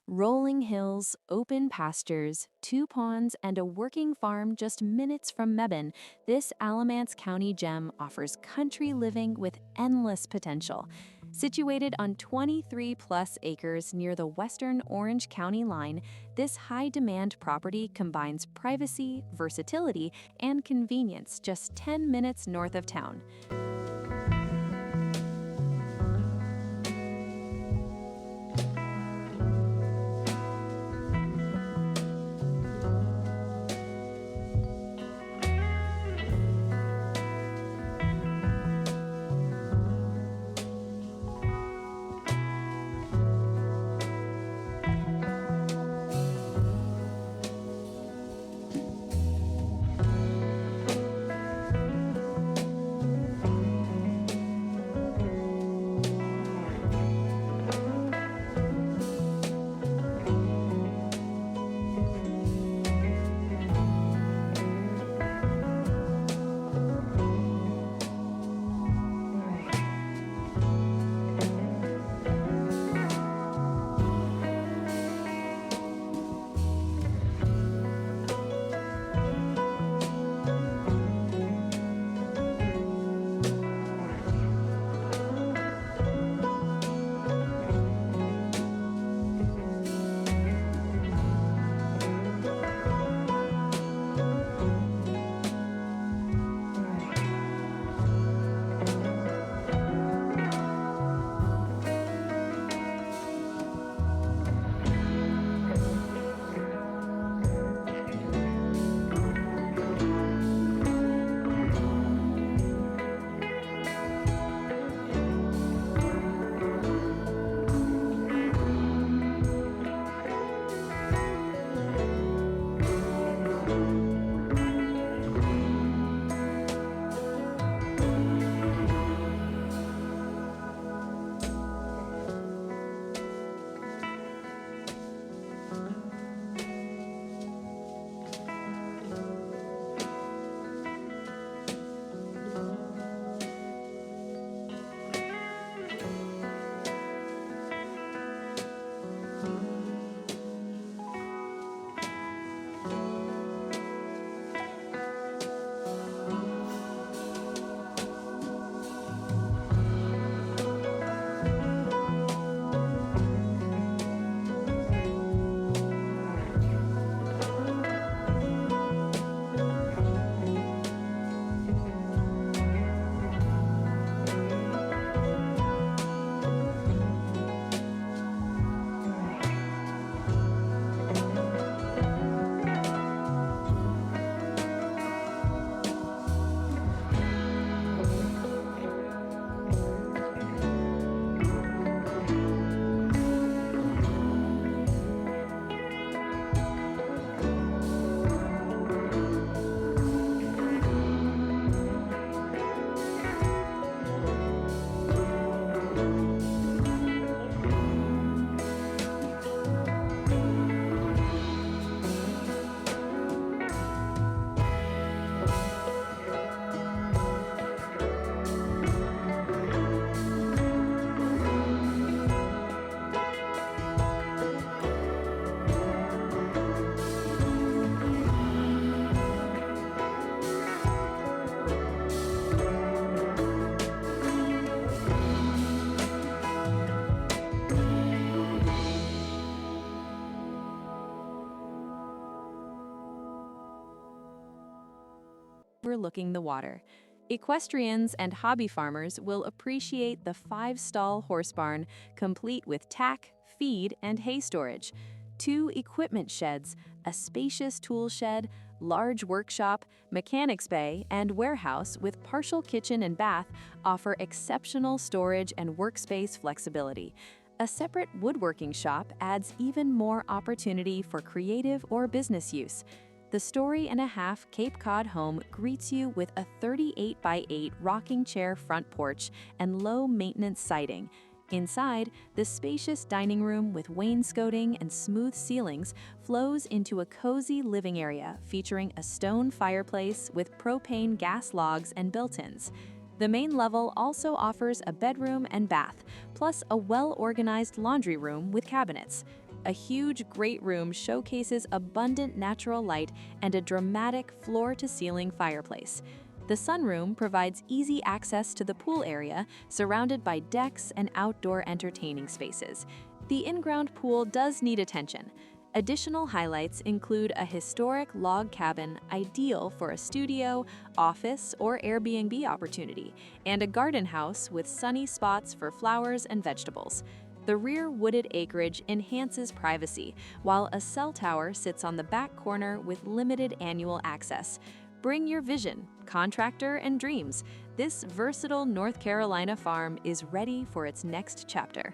Rolling hills, open pastures, 2 ponds, and a working farm just minutes from Mebane, this Alamance County gem offers country living with endless potential. Situated on 23-plus acres near the western Orange County line, this high-demand property combines privacy, versatility, and convenience just 10 minutes north of town. Overlooking the water. Equestrians and hobby farmers will appreciate the 5-stall horse barn, complete with tack, feed, and hay storage. 2 equipment sheds, a spacious tool shed, large workshop, mechanics bay, and warehouse with partial kitchen and bath offer exceptional storage and workspace flexibility. A separate woodworking shop adds even more opportunity for creative or business use. The story-and-a-half Cape Cod home greets you with a 38 by 8 rocking chair front porch and low-maintenance siding. Inside, the spacious dining room with wainscoting and smooth ceilings flows into a cozy living area featuring a stone fireplace with propane gas logs and built-ins. The main level also offers a bedroom and bath, plus a well-organized laundry room with cabinets. A huge great room showcases abundant natural light and a dramatic floor-to-ceiling fireplace. The sunroom provides easy access to the pool area, surrounded by decks and outdoor entertaining spaces. The in-ground pool does need attention. Additional highlights include a historic log cabin ideal for a studio, office, or Airbnb opportunity, and a garden house with sunny spots for flowers and vegetables. The rear wooded acreage enhances privacy, while a cell tower sits on the back corner with limited annual access. Bring your vision, contractor, and dreams. This versatile North Carolina farm is ready for its next chapter.